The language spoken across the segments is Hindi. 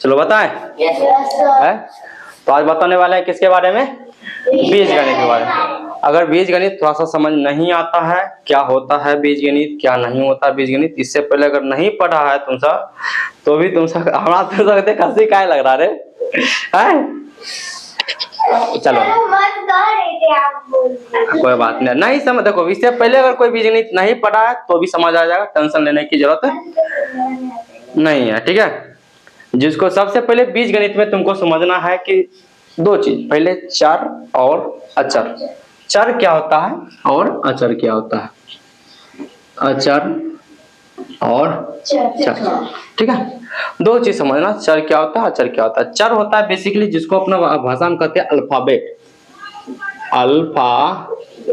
चलो बताएं। है? तो आज बताने वाले हैं किसके बारे में? बीज गणित के बारे में। अगर बीज गणित थोड़ा सा समझ नहीं आता है, क्या होता है बीज गणित, क्या नहीं होता बीज गणित, इससे पहले अगर नहीं पढ़ा है तुम सब, तो भी तुम सब हमारा तो सकते कैसे काय लग रहा रे है? चलो कोई बात नहीं, नहीं समझ, देखो इससे पहले अगर कोई बीज गणित नहीं पढ़ा है तो भी समझ आ जाएगा, टेंशन लेने की जरूरत नहीं है। ठीक है, जिसको सबसे पहले बीज गणित में तुमको समझना है कि दो चीज, पहले चर और अचर। चर क्या होता है और अचर क्या होता है? अचर और चर। ठीक है, दो चीज समझना, चर क्या होता है, अचर क्या होता है। चर होता है बेसिकली जिसको अपना भाषा में कहते हैं अल्फाबेट, अल्फाबेट्स।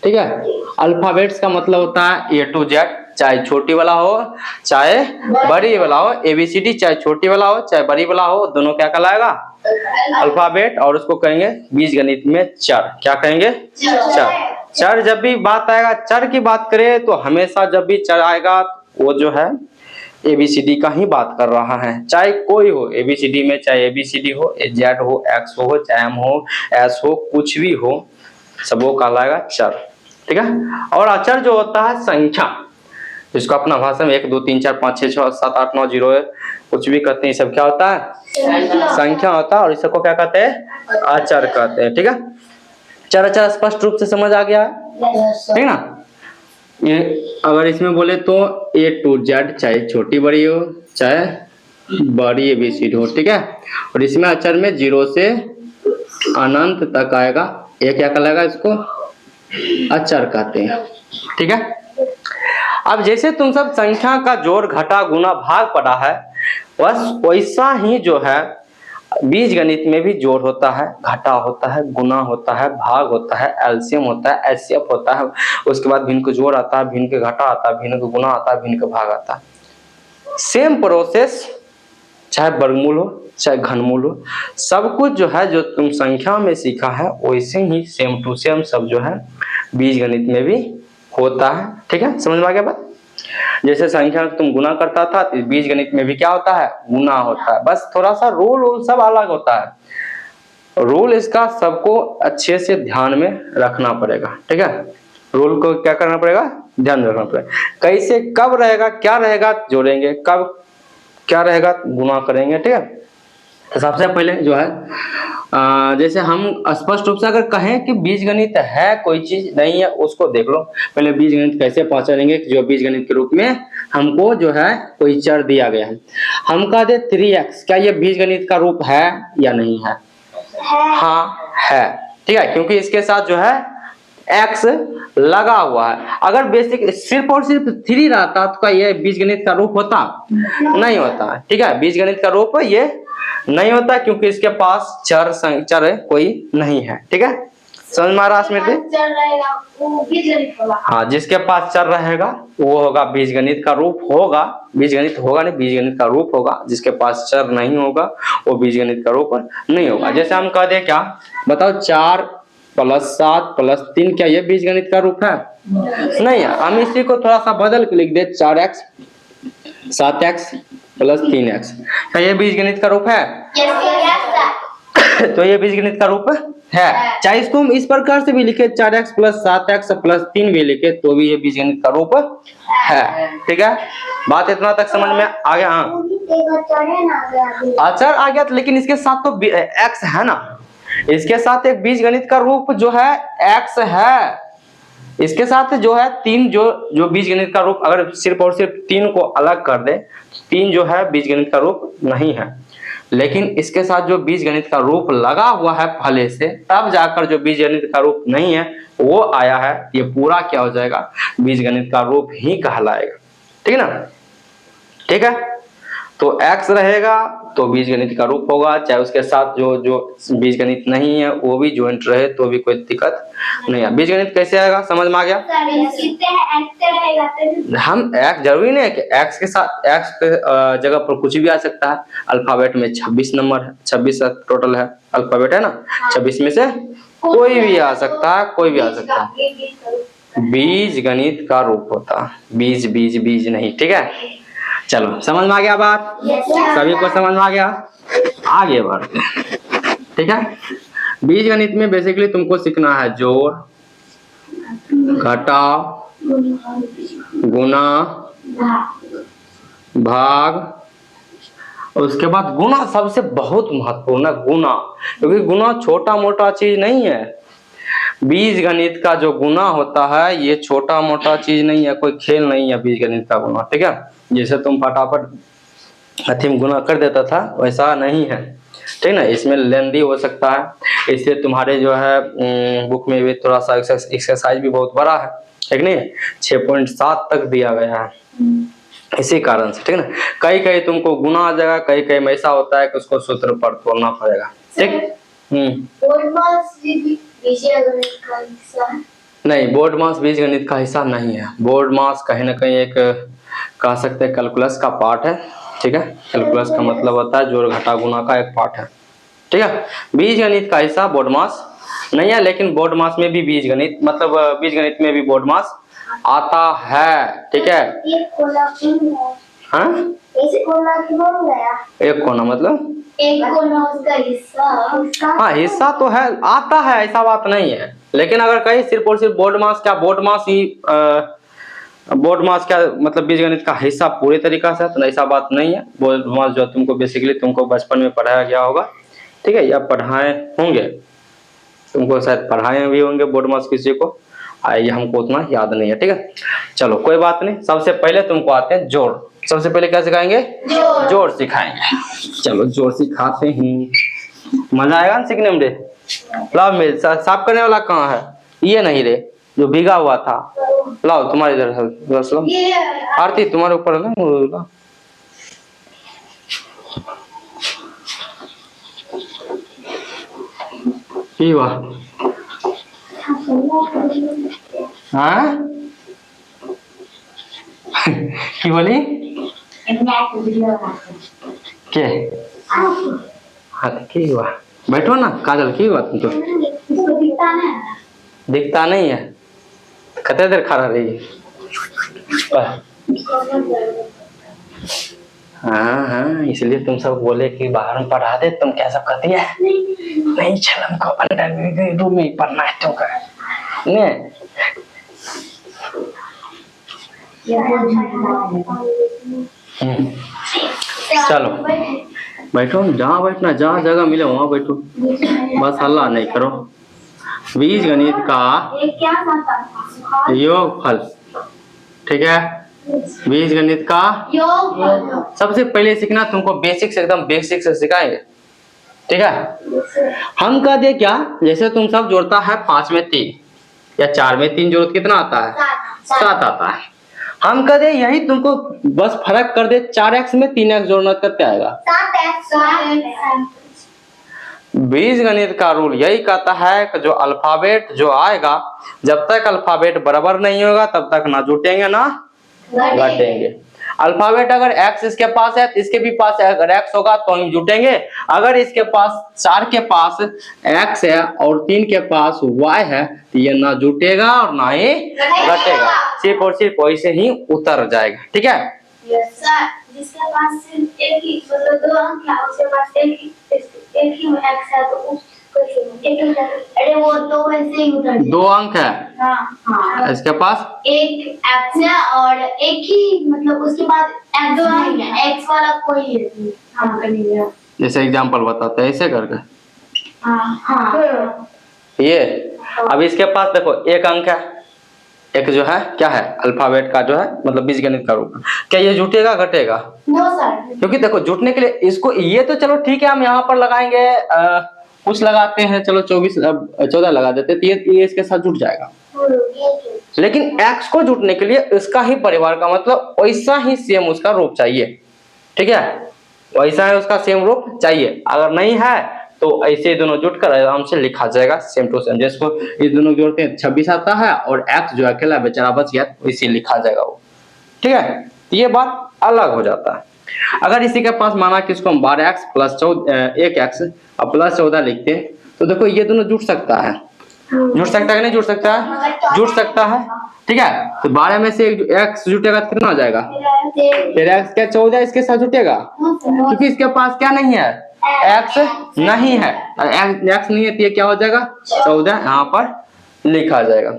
ठीक है, अल्फाबेट्स का मतलब होता है ए टू जेड, चाहे छोटी वाला हो चाहे बड़ी वाला हो, एबीसीडी चाहे छोटी वाला हो चाहे बड़ी वाला हो, दोनों क्या कहलाएगा? अल्फाबेट। और उसको कहेंगे बीज गणित में चर। क्या कहेंगे? चर। चर जब भी बात आएगा, चर की बात करें तो हमेशा जब भी चर आएगा वो जो है एबीसीडी का ही बात कर रहा है, चाहे कोई हो एबीसीडी में, चाहे एबीसीडी हो, जेड हो, एक्स हो, चाहे एम हो, एस हो, कुछ भी हो, सब वो कहलाएगा चर। ठीक है, और अचर जो होता है संख्या, जिसको अपना भाषा में 1 2 3 4 5 6 7 8 9 0 कुछ भी कहते हैं, सब क्या होता है? संख्या होता है। और इसको क्या कहते हैं? अचर कहते हैं। ठीक है, चर अचर स्पष्ट रूप से समझ आ गया है, ठीक ना? ये अगर इसमें बोले तो ए टू जेड, चाहे छोटी बड़ी हो चाहे बड़ी एबीसीडी हो। ठीक है, और इसमें अचर में 0 से अनंत तक आएगा, ये क्या कहलाएगा? इसको अचर कहते हैं। ठीक है, अब जैसे तुम सब संख्या का जोड़ घटा गुना भाग पढ़ा है, बस वैसा ही जो है बीज गणित में भी जोड़ होता है, घटा होता है, गुना होता है, भाग होता है, एलसीएम होता है, एचसीएफ होता है, उसके बाद भिन्न का जोड़ आता है, भिन्न का घटा आता है, भिन्न का गुना आता है, भिन्न का भाग आता है। सेम प्रोसेस, चाहे वर्गमूल हो चाहे घनमूल हो, सब कुछ जो है जो तुम संख्या में सीखा है वैसे ही सेम टू सेम सब जो है बीज गणित में भी होता है। ठीक है, समझ में आ गया बात? जैसे संख्या तुम गुना करता था, बीज गणित में भी क्या होता है? गुना होता है। बस थोड़ा सा रूल सब अलग होता है, रूल इसका सबको अच्छे से ध्यान में रखना पड़ेगा। ठीक है, रूल को क्या करना पड़ेगा? ध्यान में रखना पड़ेगा। कैसे कब रहेगा, क्या रहेगा जोड़ेंगे, कब क्या रहेगा गुना करेंगे। ठीक है, तो सबसे पहले जो है जैसे हम स्पष्ट रूप से अगर कहें कि बीजगणित है कोई चीज नहीं है, उसको देख लो। पहले बीजगणित कैसे पहचानेंगे? जो बीजगणित के रूप में हमको जो है कोई चर दिया गया है, हम कह दे 3x, क्या ये बीजगणित का रूप है या नहीं है? हाँ है। ठीक है, क्योंकि इसके साथ जो है x लगा हुआ है। अगर बेसिक सिर्फ और सिर्फ 3 रहता तो क्या ये बीजगणित का रूप होता? नहीं होता। ठीक है, बीजगणित का रूप ये नहीं होता क्योंकि इसके पास चर कोई नहीं है। ठीक है, समझ में आ रहा स्मृति? हाँ, जिसके पास चर रहेगा वो होगा बीजगणित का रूप होगा, बीजगणित होगा नहीं, बीजगणित का रूप होगा। जिसके पास चर नहीं होगा वो बीजगणित का रूप नहीं होगा। जैसे हम कह दे क्या, बताओ 4 + 7 + 3, क्या ये बीजगणित का रूप है? नहीं है। हम इसी को थोड़ा सा बदल के लिख दे 4x 7x + 3x, क्या ये बीजगणित का रूप है? तो ये बीजगणित का रूप है। चाहे इसको हम इस प्रकार से भी लिखे 4x + 7x + 3 भी लिखे तो भी ये बीजगणित का रूप है। ठीक है, बात इतना तक समझ में आ गया? हाँ, अचर आ गया, लेकिन इसके साथ तो x है ना, इसके साथ एक बीजगणित का रूप जो है x है। इसके साथ जो है 3 जो बीजगणित का रूप, अगर सिर्फ और सिर्फ 3 को अलग कर दे, 3 जो है बीजगणित का रूप नहीं है। लेकिन इसके साथ जो बीजगणित का रूप लगा हुआ है पहले से, तब जाकर जो बीजगणित का रूप नहीं है वो आया है, ये पूरा क्या हो जाएगा? बीजगणित का रूप ही कहलाएगा। ठीक है ना? ठीक है, तो x रहेगा तो बीजगणित का रूप होगा, चाहे उसके साथ जो बीजगणित नहीं है वो भी ज्वाइंट रहे तो भी कोई दिक्कत नहीं है। बीजगणित कैसे आएगा, समझ में आ गया? हम x जरूरी नहीं है कि x के साथ, x के जगह पर कुछ भी आ सकता है। अल्फाबेट में 26 नंबर है, 26 टोटल है, अल्फाबेट है ना, 26 में से कोई भी आ सकता है, कोई भी आ सकता है। बीज गणित का रूप होता, बीज बीज बीज नहीं। ठीक है, चलो समझ में आ गया बात? सभी को समझ में आ गया? आगे बढ़ते हैं, ठीक है। बीज गणित में बेसिकली तुमको सीखना है जोड़, घटाव, गुना, भाग, उसके बाद गुना सबसे बहुत महत्वपूर्ण है, गुना, क्योंकि गुना छोटा मोटा चीज नहीं है। बीज गणित का जो गुना होता है ये छोटा मोटा चीज नहीं है, कोई खेल नहीं है बीज गणित का गुना, ठीक है। जैसे तुम फटाफट अथी में गुना कर देता था वैसा नहीं है, ठीक ना। इसमें लेंदी हो सकता है, इसलिए तुम्हारे जो है बुक में भी थोड़ा सा एक्सरसाइज भी बहुत बड़ा है, ठीक नहीं, 6.7 तक दिया गया है इसी कारण से, ठीक ना। कई कई तुमको गुना आ जाएगा, कई कई में ऐसा होता है कि उसको सूत्र पर तोड़ना पड़ेगा, ठीक। नहीं, बोर्ड मास बीज गणित का हिस्सा नहीं है। बोर्ड मास कहीं ना कहीं एक कह सकते हैं कैलकुलस का पार्ट है, ठीक है। कैलकुलस का मतलब होता है जोड़ घटा गुना का एक पार्ट है, ठीक है। बीज गणित का हिस्सा बोर्ड मास नहीं है, लेकिन बोर्ड मास में भी बीज गणित मतलब बीज गणित में भी बोर्ड मास आता है, ठीक है। हाँ? एक कोना मतलब एक कोना उसका हिस्सा। हाँ हिस्सा तो है, आता है, ऐसा बात नहीं है। लेकिन अगर कहीं सिर्फ और सिर्फ बोर्ड मास, क्या बोर्ड मास ही बोर्ड मास क्या मतलब बीज गणित का हिस्सा पूरी तरीका से, तो ऐसा बात नहीं है। बोर्ड मास जो तुमको बेसिकली तुमको बचपन में पढ़ाया गया होगा, ठीक है, या पढ़ाए होंगे, तुमको शायद पढ़ाए भी होंगे बोर्ड मास किसी को, ये हमको उतना याद नहीं है, ठीक है। चलो कोई बात नहीं। सबसे पहले तुमको आते हैं जोड़। सबसे पहले क्या सिखाएंगे? जोड़ सिखाएंगे। चलो जोड़ सिखाते हैं, मजा आएगा ना सीखने में रे। लाओ मेरे साफ करने वाला कहाँ है? ये नहीं रे जो भीगा हुआ था, लाओ तुम्हारे इधर लाओ। आरती तुम्हारे ऊपर है ना, हाँ की बोली के हाँ की हुआ? बैठो ना काजल, की हुआ तुमको? दिखता नहीं है, कितने देर खड़ा रही? हाँ हाँ, इसलिए तुम सब बोले कि बाहर में पढ़ा दे, तुम क्या सब कहती है? नहीं चल हमको अंदर रूम में पढ़ना है तुमको, ने चलो बैठो, जहाँ बैठना, जहाँ जगह मिले वहाँ बैठो, बस हल्ला नहीं करो। बीज गणित का योगफल, ठीक है। बीज गणित का सबसे पहले सीखना तुमको बेसिक से, एकदम बेसिक से सिखाएंगे, ठीक है। हम कह दे क्या, जैसे तुम सब जोड़ता है 5 में 3 या 4 में 3 जोड़ कितना आता है? 7 आता है। हम कह दे यही तुमको बस फर्क कर दे, 4x में 3x जोड़ना करते आएगा 7x। बीज गणित का रूल यही कहता है कि जो अल्फाबेट जो आएगा, जब तक अल्फाबेट बराबर नहीं होगा तब तक ना जुटेंगे ना घटेंगे। अल्फाबेट अगर x इसके पास है तो इसके भी पास है, अगर x होगा तो हम जुटेंगे। अगर इसके पास 4 के पास x है और 3 के पास y है तो ये ना जुटेगा और ना ही घटेगा, सिर्फ और सिर्फ वैसे ही उतर जाएगा, ठीक है। जिसके पास सिर्फ एक ही मतलब 2 अंक है, उसके पास एक ही x है तो उसको अरे वो तो वैसे ही उतर 2 अंक है। हाँ इसके पास एक x है और एक ही मतलब उसके बाद x 2 अंक है, x वाला कोई है। हाँ करेंगे, जैसे एग्जांपल बताते हैं ऐसे करके। हाँ ये अब इसके पास देखो 1 अंक है, एक जो है क्या है अल्फाबेट का जो है मतलब बीज गणित का रूप, क्या ये जुटेगा घटेगा? नो सर, क्योंकि देखो जुटने के लिए इसको ये तो चलो ठीक है, हम यहाँ पर लगाएंगे कुछ लगाते हैं, चलो 14 लगा देते तो ये इसके साथ जुट जाएगा। लेकिन x को जुटने के लिए इसका ही परिवार का मतलब वैसा ही सेम उसका रूप चाहिए, ठीक है, वैसा है उसका सेम रूप चाहिए। अगर नहीं है तो ऐसे दोनों जुटकर आराम से लिखा जाएगा सेम टू सेम। जिसको ये दोनों जोड़ते हैं 26 आता है और x जो अकेला बेचारा बच गया इसे लिखा जाएगा वो, ठीक है। तो ये बात अलग हो जाता है। अगर इसी के पास माना कि इसको हम 12x प्लस 1x और प्लस 14 लिखते हैं तो देखो ये दोनों जुट सकता है, जुट सकता है कि नहीं जुट सकता है? जुट सकता है। ठीक है। तो 12 में से x जुटेगा तो कितना हो जाएगा? फिर x क्या 14 इसके साथ जुटेगा, क्योंकि इसके पास क्या नहीं है, x नहीं है, x नहीं है तो ये क्या हो जाएगा 14 यहाँ पर लिखा जाएगा।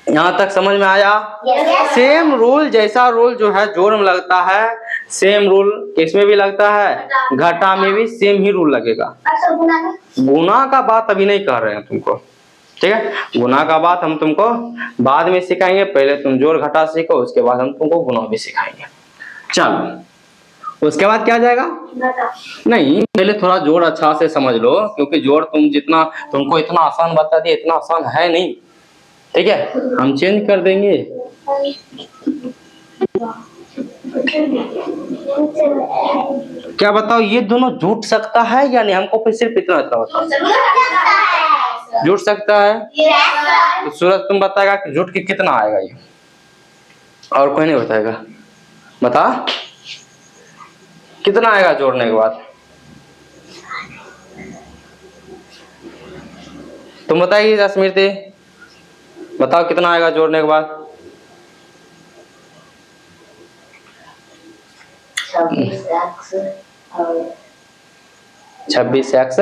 यहाँ तक समझ में आया? सेम रूल, जैसा रूल जो है जोड़ में लगता है सेम रूल इसमें भी लगता है, घटा में भी सेम ही रूल लगेगा। गुना का बात अभी नहीं कर रहे हैं तुमको, ठीक है। गुना का बात हम तुमको बाद में सिखाएंगे, पहले तुम जोड़ घटा सीखो, उसके बाद हम तुमको गुना भी सिखाएंगे। चलो उसके बाद क्या जाएगा? नहीं, पहले थोड़ा जोड़ अच्छा से समझ लो, क्योंकि जोड़ तुमको इतना आसान बता दिए, इतना आसान है नहीं, ठीक है। हम चेंज कर देंगे। क्या बताओ, ये दोनों जुट सकता है या नहीं? हमको फिर सिर्फ इतना बताओ, जुट सकता है। तो सूरज तुम बताएगा कि जुट के कितना आएगा ये, और कोई नहीं बताएगा। बता कितना आएगा जोड़ने के बाद? तुम बताइए स्मृति, बताओ कितना आएगा जोड़ने के बाद? 26x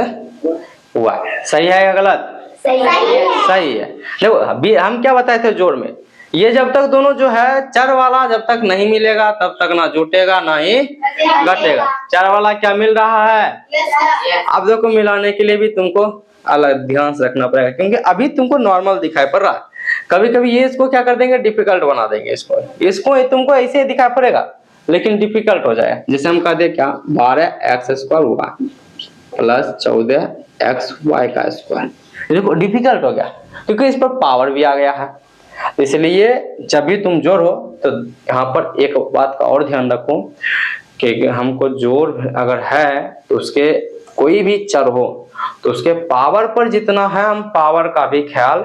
y। सही है या गलत? सही है। देखो अभी हम क्या बताए थे जोड़ में, ये जब तक दोनों जो है चर वाला जब तक नहीं मिलेगा तब तक ना जुटेगा ना ही घटेगा। चर वाला क्या मिल रहा है? अब देखो मिलाने के लिए भी तुमको अलग ध्यान से रखना पड़ेगा, क्योंकि अभी तुमको नॉर्मल दिखाई पड़ रहा है, कभी कभी ये इसको क्या कर देंगे, डिफिकल्ट बना देंगे। इसको तुमको ऐसे ही दिखाई पड़ेगा लेकिन डिफिकल्ट हो जाए। जैसे हम कह दे क्या, 12x² y प्लस 14xy का स्क्वायर, देखो डिफिकल्ट हो गया क्योंकि इस पर पावर भी आ गया है। इसलिए जब भी तुम जोड़ो तो यहाँ पर एक बात का और ध्यान रखो कि हमको जोड़ अगर है तो उसके कोई भी चर हो तो उसके पावर पर जितना है हम पावर का भी ख्याल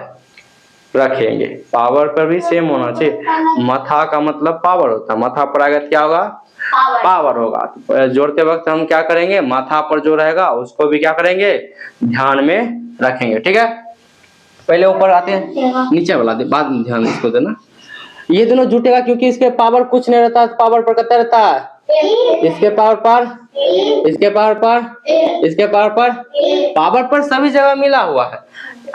रखेंगे। पावर पर भी सेम होना चाहिए। मथा का मतलब पावर होता है, मथा पर आगे क्या होगा, पावर होगा। तो जोड़ते वक्त हम क्या करेंगे, माथा पर जो रहेगा उसको भी क्या करेंगे, ध्यान में रखेंगे, ठीक है। पहले ऊपर आते हैं, नीचे वाला बाद में ध्यान इसको देना। ये दोनों जुटेगा क्योंकि इसके पावर कुछ नहीं रहता, पावर पर कितना रहता है, इसके पावर पर, इसके पावर पर, इसके पावर पर सभी जगह मिला हुआ है।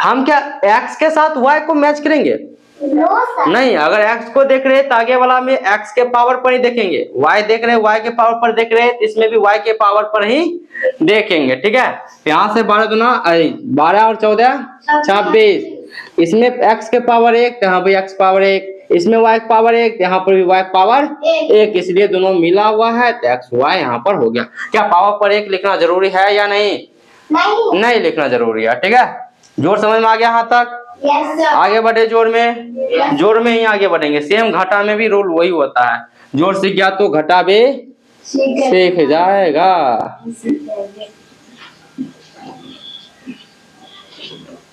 हम क्या x के साथ y को मैच करेंगे? नहीं, अगर x को देख रहे हैं तो आगे वाला में x के पावर पर ही देखेंगे, y देख रहे हैं y के पावर पर देख रहे हैं, इसमें भी y के पावर पर ही देखेंगे, ठीक है। यहाँ से 12 दूना 12 और 14 26, इसमें x के पावर 1, यहाँ पे x पावर 1, इसमें y पावर 1, यहाँ पर भी y पावर 1, इसलिए दोनों मिला हुआ है तो x y यहाँ पर हो गया। क्या पावर पर 1 लिखना जरूरी है या नहीं? नहीं लिखना जरूरी है, ठीक है। जोड़ समझ में आ गया यहाँ तक? आगे बढ़े जोड़ में ही आगे बढ़ेंगे। सेम घटा में भी रूल वही होता है, जोड़ सीख गया तो घटा भी सीख जाएगा।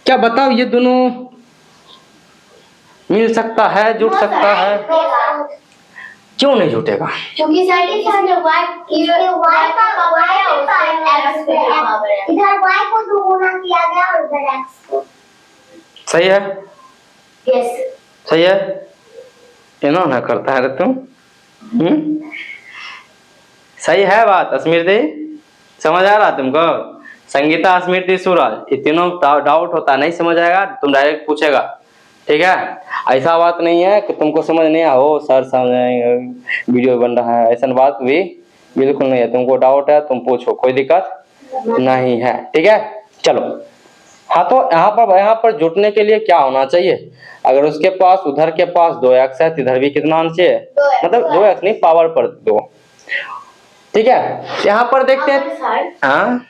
क्या बताओ, ये दोनों मिल सकता है, जुट सकता है? क्यों नहीं जुटेगा? क्योंकि इधर y को दुगुना किया गया और इधर x को। सही है? यस सही है। इन्होंने करता है तुम सही है बात। स्मृति समझ आ रहा तुमको? संगीता, स्मृति, सूरज, ये तीनों डाउट होता नहीं समझ आएगा तुम डायरेक्ट पूछेगा, ठीक है। ऐसा बात नहीं है कि तुमको समझ नहीं आओ सर समझ वीडियो बन रहा है, ऐसा बात भी बिल्कुल नहीं है। तुमको डाउट है तुम पूछो, कोई दिक्कत नहीं है, ठीक है। चलो हाँ, तो यहाँ पर जुटने के लिए क्या होना चाहिए? अगर उसके पास उधर के पास 2x है तो इधर भी कितना आना चाहिए, मतलब 2x नहीं, पावर पर 2, ठीक है। यहाँ पर देखते हैं, हाँ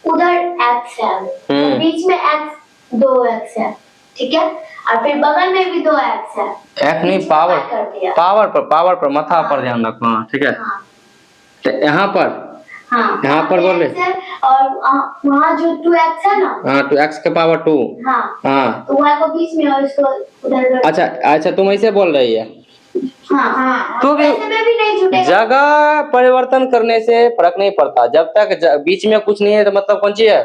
उधर x है तो बीच में x 2x है, ठीक है, और फिर बगल में भी 2x है। x नहीं, पावर पर मथा पर ध्यान रखना, ठीक है। तो यहाँ पर यहाँ पर बोल रहे, और वहाँ जो 2x है ना, हाँ 2x के पावर 2, हाँ तो y को बीच में और इसको उधर। अच्छा तुम ऐसे बोल रही है। तो भी नहीं जुटेगा। जगह परिवर्तन करने से फर्क नहीं पड़ता, जब तक बीच में कुछ नहीं है तो मतलब कौन सी है,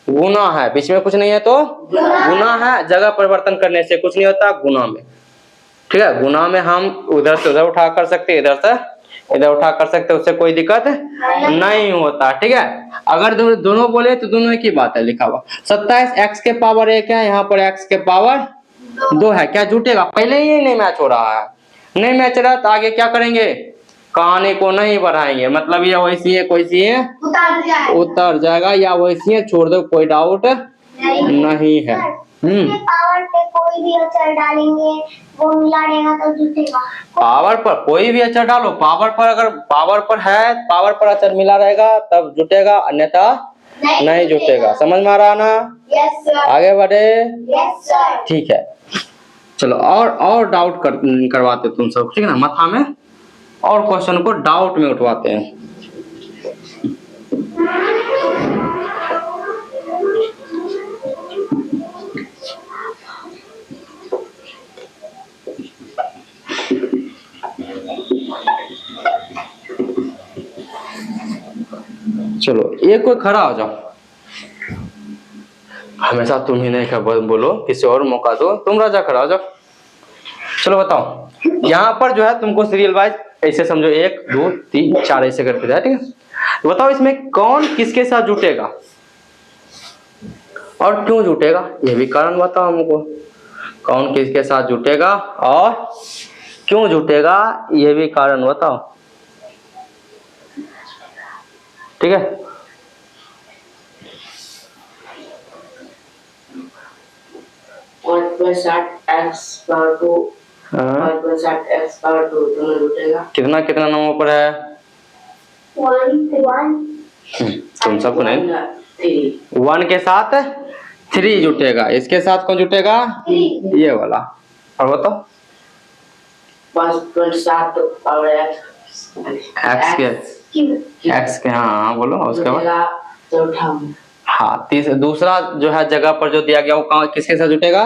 गुना है। बीच में कुछ नहीं है तो गुना है, जगह परिवर्तन करने से कुछ नहीं होता गुना में, ठीक है, गुना में हम उधर से उधर उठा कर सकते हैं, इधर से इधर उठा कर सकते हैं, उससे कोई दिक्कत नहीं होता। ठीक है, अगर दोनों बोले तो दोनों की बात है लिखा हुआ। 27 x के पावर 1 है, यहाँ पर x के पावर 2 है, क्या जुटेगा? पहले ही नहीं मैच हो रहा है, नहीं मैच रहा तो आगे क्या करेंगे? कहानी को नहीं बढ़ाएंगे, मतलब ये वैसी है वैसी है उतर जाएगा, या वैसी है छोड़ दो, कोई डाउट नहीं है। पावर पे कोई भी अक्षर डालेंगे वो मिला देगा तो जुटेगा। पावर पर कोई भी अक्षर डालो, पावर पर अगर पावर पर है, पावर पर अक्षर मिला रहेगा तब जुटेगा, अन्यथा नहीं जुटेगा। समझ में आ रहा ना? Yes sir. आगे बढ़े? Yes sir. ठीक है, चलो और डाउट करवाते तुम सब, ठीक है ना, माथा में और क्वेश्चन को डाउट में उठवाते हैं। चलो एक कोई खड़ा हो जाओ, हमेशा तुम ही नहीं बोलो, किसी और मौका दो, तुम राजा खड़ा हो जाओ। चलो बताओ, यहाँ पर जो है तुमको सीरियल वाइज ऐसे समझो, 1 2 3 4 ऐसे करके जाए, ठीक है? तो बताओ इसमें कौन किसके साथ जुटेगा और क्यों जुटेगा, ये भी कारण बताओ हमको। कौन किसके साथ जुटेगा और क्यों जुटेगा, ये भी कारण बताओ, ठीक है? 1+8x/2 1+8x/2 दोनों जुटेगा। कितना कितना नंबर पर है? 1 तुम सबको नहीं, 1 के साथ 3 जुटेगा, इसके साथ कौन जुटेगा? ये वाला। और बताओ 5.7 और x के हाँ बोलो, उसके बाद चौथा में। हाँ दूसरा जो है जगह पर जो दिया गया वो कहाँ किसके साथ जुटेगा?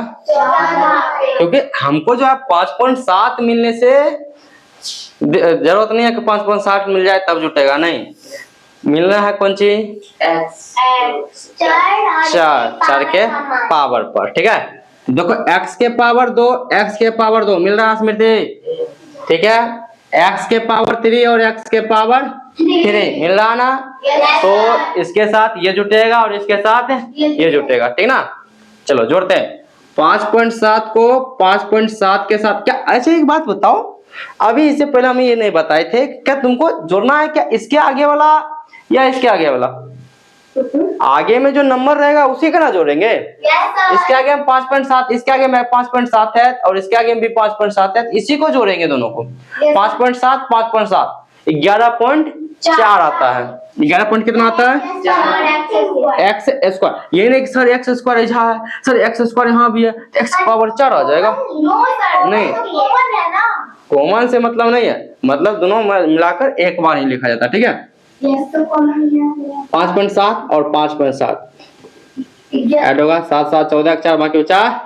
क्योंकि हमको जो है 5.7 मिलने से जरूरत नहीं है कि 5.7 मिल जाए तब जुटेगा, नहीं, मिलना है कौन चीज? चार के पावर पर, ठीक है? देखो x के पावर 2 x के पावर 2 मिल रहा है स्मृति, ठीक है? x के पावर 3 और x के पावर 3 मिल रहा ना? तो इसके साथ ये जुटेगा और इसके साथ ये जुटेगा, ठीक ना? चलो जोड़ते हैं 5.7 को 5.7 के साथ। क्या अच्छा एक बात बताओ, अभी इससे पहले हम ये नहीं बताए थे, क्या तुमको जोड़ना है क्या इसके आगे वाला या इसके आगे वाला? आगे में जो नंबर रहेगा उसी का ना जोड़ेंगे। इसके आगे हम 5.7, इसके आगे में 5.7 है और इसके आगे में भी 5.7 है, इसी को जोड़ेंगे दोनों को। 5.7 5.7 11.4 आता है। 11 पॉइंट कितना आता है? X square. ये नहीं कि सर एक्स स्क्वायर यहाँ है, सर एक्स स्क्वायर यहाँ भी है, एक्स पावर 4 आ जाएगा। नहीं, कॉमन से मतलब नहीं है, मतलब दोनों मिलाकर एक बार ही लिखा जाता है, ठीक है? 5.7 और 5.7 ऐड होगा, 7 7 14 4 बाकी बचा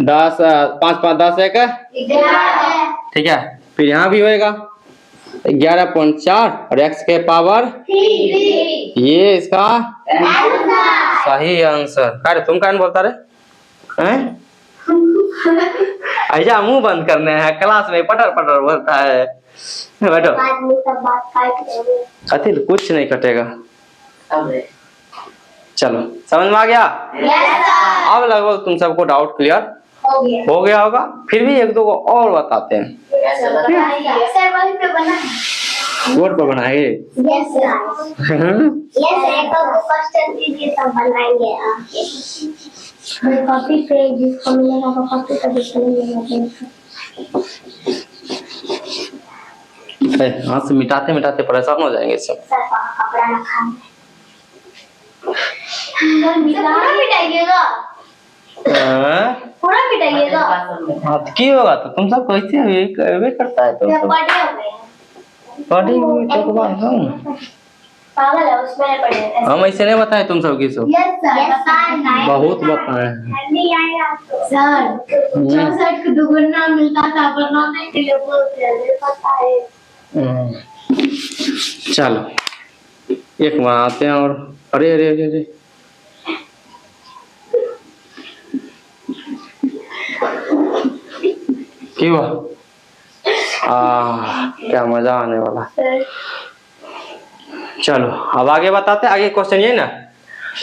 10, 5 5 10 1, ठीक है? फिर यहाँ भी होएगा 11.4 और x के पावर 3, ये इसका सही आंसर। अरे तुम क्या बोलता रहे हैं? ऐसा मुंह बंद करने हैं, क्लास में पटर पटर बोलता है। बैठो, अतिल कुछ नहीं कटेगा। चलो समझ में आ गया? अब लगभग तुम सबको डाउट क्लियर हो गया होगा, फिर भी एक दो को और बताते हैं। बोर्ड पर बनाएंगे? कॉपी पे जिसको मिलेगा वो कॉपी का हाथ से मिटाते मिटाते परेशान हो जाएंगे सब। कपड़ा रखा पूरा पिटाइएगा। हाथ की होगा तो तुम सब कैसे यही करता है? तुम सब पढ़ी हुई तो बात हम पागल है, उसमें पढ़े हम ऐसे नहीं बताए तुम सब की सब। बहुत बताए हैं सर। 64 को दुगुना मिलता था, बनाने के लिए बोलते हैं, पता है। चलो एक बनाते हैं और अरे अरे अरे अरे क्यों? क्या मजा आने वाला। चलो अब आगे बताते हैं। आगे क्वेश्चन ये ना,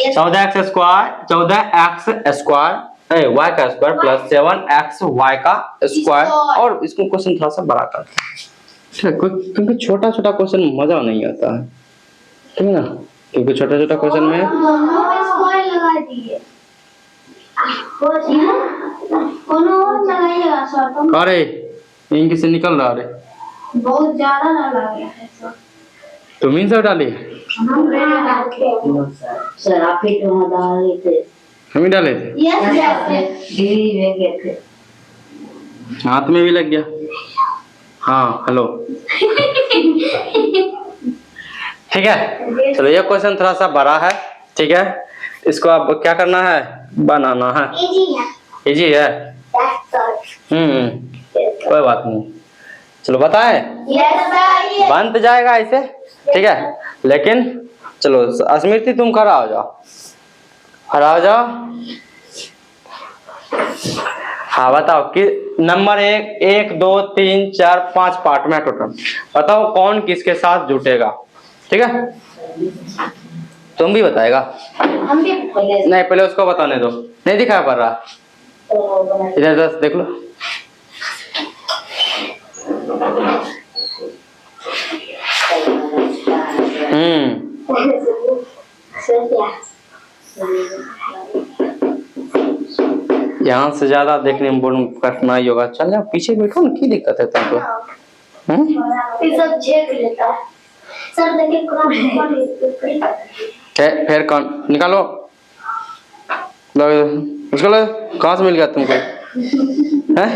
14x² वाई का स्क्वायर प्लस 7xy का स्क्वायर। और इसको क्वेश्चन थोड़ा सा बड़ा करते हैं, क्योंकि छोटा छोटा क्वेश्चन मजा नहीं आता है, ठीक है ना, क्योंकि छोटा छोटा क्वेश्चन में स्क्वायर लगा दिए। कोनो और लगाइएगा सर। अरे इंक से निकल रहा। अरे बहुत ज्यादा ना लगे है सर। तुम इन सब डाली? सर आप ही तो डाले थे। हम ही डाले थे। Yes yes. गिरी में गए थे। हाथ में भी लग गया। हाँ हेलो। ठीक है, चलो ये क्वेश्चन थोड़ा सा बड़ा है, ठीक है, इसको अब क्या करना है, बनाना है। इजी है। इजी है। कोई बात नहीं, चलो बताए। Yes sir. बन तो जाएगा ऐसे, ठीक है, लेकिन चलो स्मृति तुम खड़ा हो जाओ, खड़ा हो जाओ। हाँ बताओ कि नंबर 1 2 3 4 5 पार्ट में टोटल, बताओ कौन किसके साथ जुटेगा, ठीक है। तुम भी बताएगा। हम भी नहीं पहले उसको बताने दो, नहीं दिखा पड़ रहा, इधर इधर देख लो। यहाँ से ज्यादा देखने में बोलूं कठिनाई होगा, चल जाओ पीछे बैठो ना, की दिक्कत है तुमको। ये सब झेल लेता है सर। देखिए फिर कौन निकालो, उसको लो, कहाँ से मिल गया तुमको? हैं?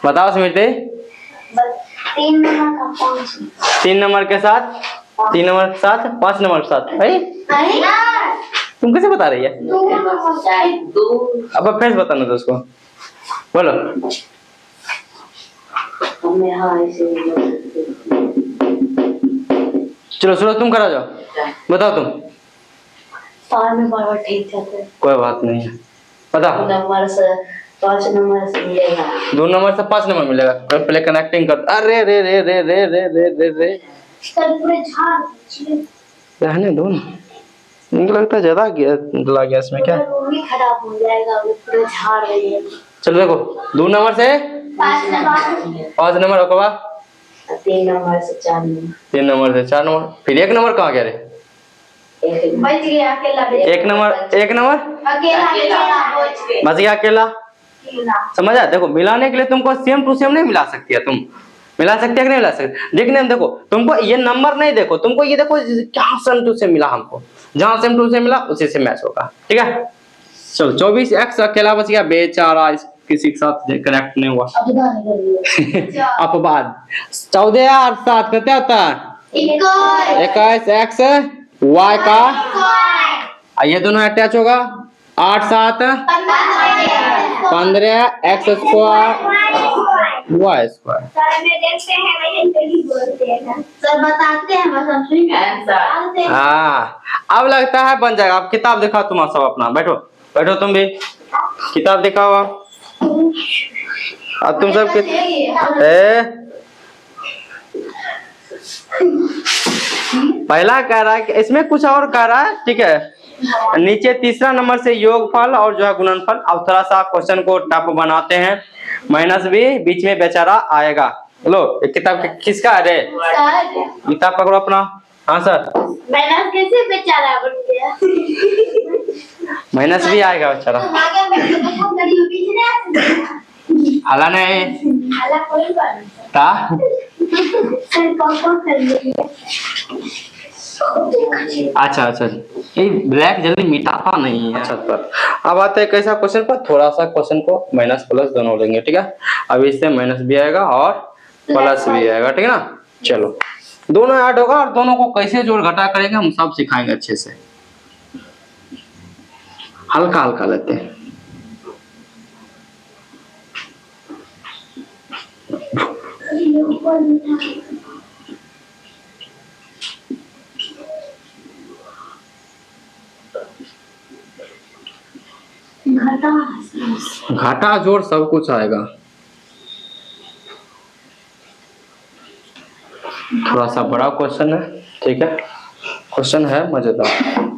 बताओ स्मृति। 3 नंबर का 5। 3 नंबर के साथ, 3 नंबर के साथ 5 नंबर के साथ। तुम कैसे बता रही है? अब फिर बताना तो उसको, बोलो। चलो सुनो तुम करा जाओ, बताओ तुम। पार में बार ठीक जाते हैं। कोई बात नहीं है, बताओ। नंबर से 5 नंबर से मिलेगा। 2 नंबर से 5 नंबर मिलेगा। पहले कनेक्टिंग कर। अरे रे रे रे रे रे रे रे रे सर पूरे झाड़ रहने दो ना, मुझे लगता है ज्यादा डला गया इसमें। क्या रूम भी खराब हो जाएगा, पूरे झाड़ रही है। चलो देखो, 2 नंबर से 5 नंबर 5 नंबर, ओके बाद 3 नंबर से 4 नंबर। 3 नंबर से 4 नंबर, फिर 1 नंबर कहाँ गया रे? बच गया अकेला। 1 नंबर अकेला बच गया अकेला। समझ आया? देखो मिलाने के लिए तुमको सेम टू सेम नहीं मिला सकती है, तुम मिला सकते है कि नहीं मिला सकते। देखने देखो, तुमको ये नंबर नहीं देखो, तुमको ये देखो क्या सेम टू सेम मिला हमको, जहां सेम टू सेम मिला उसी से मैच होगा, ठीक है। चलो 24x अकेला बच गया, बेचारा किसी के साथ कनेक्ट नहीं हुआ। अपवाद 14 और 7 कितना होता है? 21x y का, ये दोनों अटैच होगा। 8 7 15x square y square. Sir बताते हैं बस हम सुन आंसर। हाँ अब लगता है बन जाएगा। अब किताब दिखाओ तुम सब अपना, बैठो बैठो तुम भी, किताब दिखाओ आप। अब तुम सब पहला कह रहा है कि इसमें कुछ और कह रहा है, ठीक है। नीचे तीसरा नंबर से योगफल और जो है गुणनफल। अब थोड़ा सा क्वेश्चन को टफ बनाते हैं। -b बीच में बेचारा आएगा। लो एक किताब किसका है रे? किताब पकड़ो अपना। हाँ सर, माइनस कैसे बेचारा बन गया? -b आएगा बेचारा। हाला नहीं हाला कोई बात नहीं ता सर। कौन कर लिया? अच्छा अच्छा, ये ब्लैक जल्दी मिटाता नहीं है छत पर। अब आते हैं कैसा क्वेश्चन पर, थोड़ा सा क्वेश्चन को माइनस प्लस दोनों लेंगे, ठीक है। अब इससे -b आएगा और प्लस भी आएगा, ठीक है ना। चलो दोनों ऐड होगा और दोनों को कैसे जोड़ घटा करेंगे हम सब सिखाएंगे अच्छे से। हल्का हल्का लेते हैं। घाटा जोड़ सब कुछ आएगा। थोड़ा सा बड़ा क्वेश्चन है, ठीक है, क्वेश्चन है मजेदार।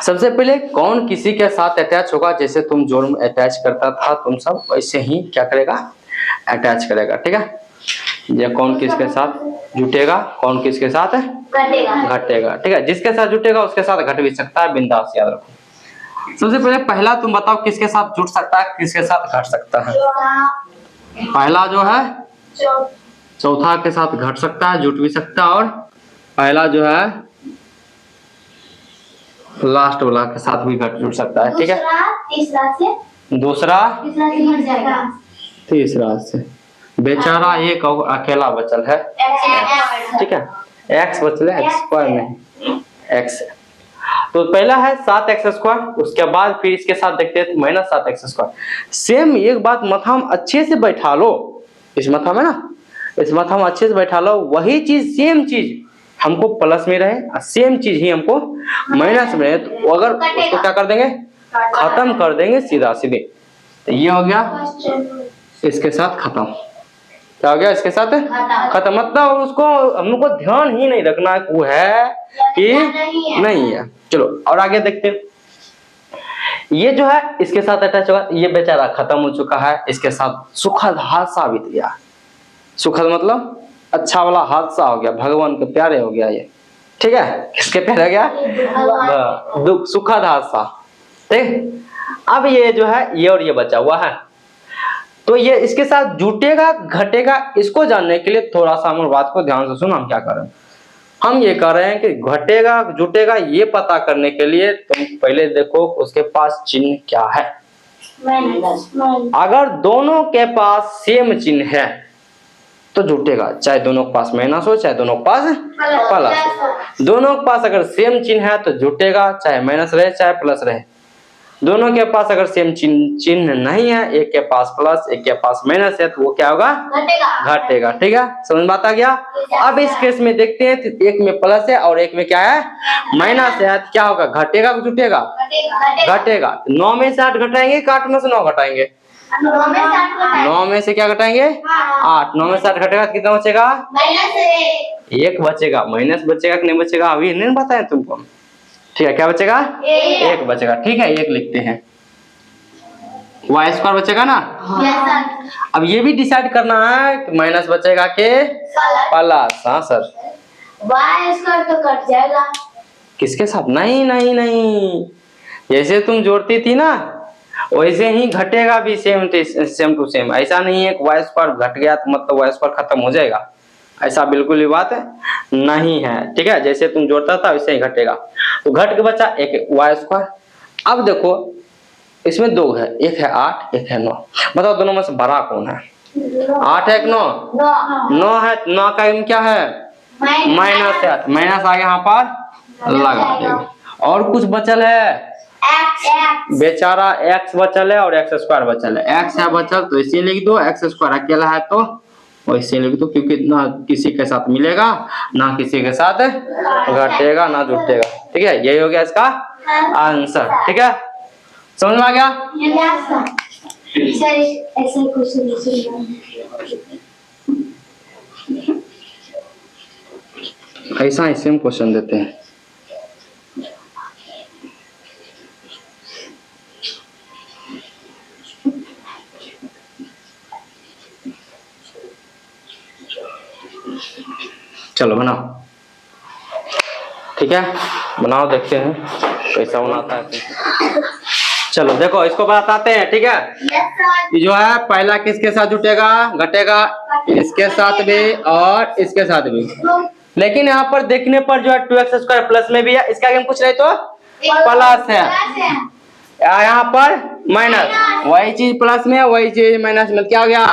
सबसे पहले कौन किसी के साथ अटैच होगा, जैसे तुम जोड़ में अटैच करता था तुम सब, वैसे ही क्या करेगा, अटैच करेगा, ठीक है। ये कौन किसके साथ जुटेगा, कौन किसके साथ घटेगा, ठीक है। जिसके साथ जुटेगा उसके साथ घट भी सकता है, बिंदास याद रखो। सबसे पहले पहला तुम बताओ किसके साथ जुट सकता है, किसके साथ घट सकता है। पहला जो है चौथा के साथ घट सकता है, जुट भी सकता है, और पहला जो है लास्ट वाला के साथ भी घट जुट सकता है, ठीक है। दूसरा तीसरा से बेचारा एक अकेला बचल है, ठीक है, एक्स बचल है, एक्स स्क्वायर नहीं एक्स। तो पहला है 7x², उसके बाद फिर इसके साथ देखते हैं -7x²। सेम एक बात मथा में अच्छे से बैठा लो, इस मथा में ना, इस मथा में अच्छे से बैठा लो, वही चीज सेम चीज हमको प्लस में रहे और सेम चीज ही हमको माइनस में रहे, तो अगर उसको क्या कर देंगे, खत्म कर देंगे सीधा सीधे। तो ये हो गया इसके साथ खत्म, क्या हो गया इसके साथ खत्म। मतलब उसको हम लोग को ध्यान ही नहीं रखना है वो है कि नहीं है। चलो और आगे देखते हैं। ये जो है इसके साथ अटैच होगा, ये बेचारा खत्म हो चुका है, इसके साथ सुखद हादसा बीत गया। सुखद मतलब अच्छा वाला हादसा हो गया, भगवान के प्यारे हो गया ये, ठीक है। किसके प्यारे हो गया, दुख सुखद हादसा, ठीक। अब ये जो है ये और ये बचा हुआ है, तो ये इसके साथ जुटेगा घटेगा, इसको जानने के लिए थोड़ा सा हमारी बात को ध्यान से सुनो। हम क्या कर रहे हैं, हम ये कर रहे हैं कि घटेगा जुटेगा ये पता करने के लिए तुम पहले देखो उसके पास चिन्ह क्या है। अगर दोनों के पास सेम चिन्ह है तो जुटेगा, चाहे दोनों के पास माइनस हो चाहे दोनों के पास प्लस हो। दोनों के पास अगर सेम चिन्ह है तो जुटेगा, चाहे माइनस रहे चाहे प्लस रहे। दोनों के पास अगर सेम चिन्ह नहीं है, एक के पास प्लस एक के पास माइनस है, तो वो क्या होगा, घटेगा, ठीक है। समझ में आता गया। अब इस केस में देखते हैं, तो एक में प्लस है और एक में क्या है, माइनस है, तो क्या होगा, घटेगा जुटेगा, घटेगा। 9 में से 8 घटाएंगे, 8 में से 9 घटाएंगे, 9 में से क्या घटाएंगे 8, 9 में से 8 घटेगा तो कितना बचेगा, एक बचेगा। माइनस बचेगा कि नहीं बचेगा अभी नहीं बताया तुमको, ठीक है। क्या बचेगा, एक बचेगा, ठीक है। एक लिखते हैं, y² बचेगा ना। अब ये भी डिसाइड करना है कि माइनस बचेगा के प्लस। हाँ सर, y² तो कट जाएगा, किसके साथ, नहीं नहीं नहीं, जैसे तुम जोड़ती थी ना वैसे ही घटेगा भी, सेम टू सेम। ऐसा नहीं है y² घट गया तो मतलब y² खत्म हो जाएगा, ऐसा बिल्कुल भी बात नहीं है, ठीक है। जैसे तुम जोड़ता था वैसे ही घटेगा। तो घट के बचा एक y²। अब देखो इसमें 2 है, एक है 8 एक है 9, बताओ दोनों में से बड़ा कौन है, 8 है कि 9, 9 है, 9 का क्या है माइनस है, माइनस आगे यहाँ पर लगा देगा। और कुछ बचल है, बेचारा x बचल है और x² बचल है। x है बचल तो इसे लिख दो, x² अकेला है तो वैसे लिख दो, क्योंकि ना किसी के साथ मिलेगा ना किसी के साथ घटेगा ना जुटेगा, ठीक है। यही हो गया इसका आंसर, ठीक है। समझ में आ गया। ऐसे ऐसा ही सेम क्वेश्चन देते हैं। चलो बनाओ, ठीक है, बनाओ, देखते हैं कैसा बनाता है। चलो देखो इसको बताते हैं, ठीक है। ये जो है पहला किसके साथ जुटेगा, घटेगा, इसके साथ भी और इसके साथ भी। लेकिन यहाँ पर देखने पर जो है 2x² प्लस में भी है, इसके आगे हम कुछ नहीं तो प्लस है, यहाँ पर माइनस, वही चीज प्लस में वही चीज माइनस में, क्या हो गया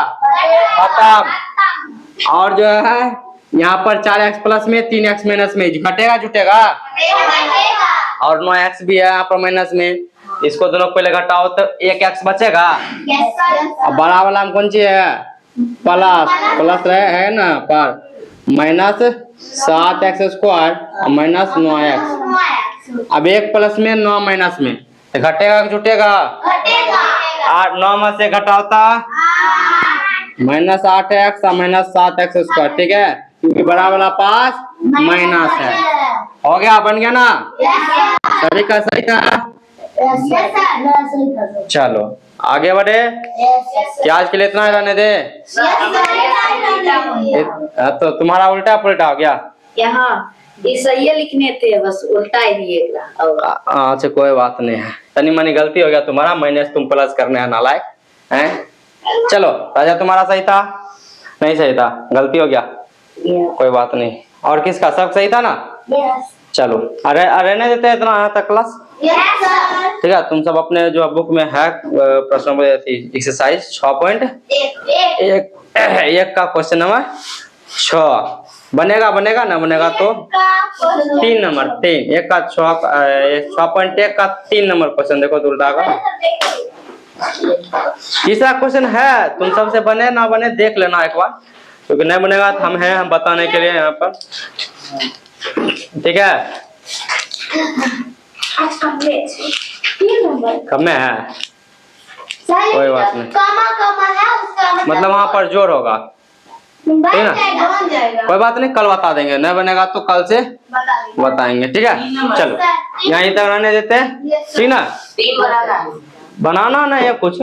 खत्म। और जो है यहाँ पर 4x प्लस में 3x माइनस में, घटेगा जुटेगा, और 9x भी है यहाँ पर माइनस में, इसको दोनों पहले घटाओ तो 1x बचेगा। और बड़ा वाला में कौन सी है, प्लस, प्लस रहे है ना पर, -7x² और -9x। अब 1 प्लस में 9 माइनस में, तो घटेगा जुटेगा, 9 में से घटाता -8x और -7x स्क्वायर, ठीक है, क्योंकि बड़ा वाला पास माइनस है। हो गया, बन गया ना? सभी का सही था। चलो आगे बढ़े, क्या आज के लिए इतना ही रहने दे। तो तुम्हारा उल्टा पुल्टा हो गया। यहाँ ये सही लिखने थे, बस उल्टा ही दिएगा। अच्छा कोई बात नहीं है, तनी मनी गलती हो गया तुम्हारा, माइनस तुम प्लस करने है नालायक हैं। चलो राजा तुम्हारा सही था, नहीं सही था, गलती हो गया, कोई बात नहीं। और किसका, सब सही था ना? चलो अरे रहने देते हैं इतना यहाँ तक क्लास, ठीक है। तुम सब अपने जो बुक में है प्रश्न एक्सरसाइज 6.1 का क्वेश्चन नंबर 6 बनेगा ना बनेगा तो 3 नंबर 3 1 का 6.1 का 3 नंबर क्वेश्चन देखो तो उल्टा का। तीसरा क्वेश्चन है, तुम सबसे बने ना बने देख लेना एक बार, क्योंकि नहीं बनेगा तो हम हैं, हम बताने के लिए यहाँ पर, ठीक है। कम में है, कोई बात नहीं, मतलब वहाँ पर जोर होगा, ठीक है ना, कोई बात नहीं, कल बता देंगे, नहीं बनेगा तो कल से बताएंगे, ठीक है। चलो यहीं तक रहने देते हैं, ठीक ना, बनाना नहीं है कुछ।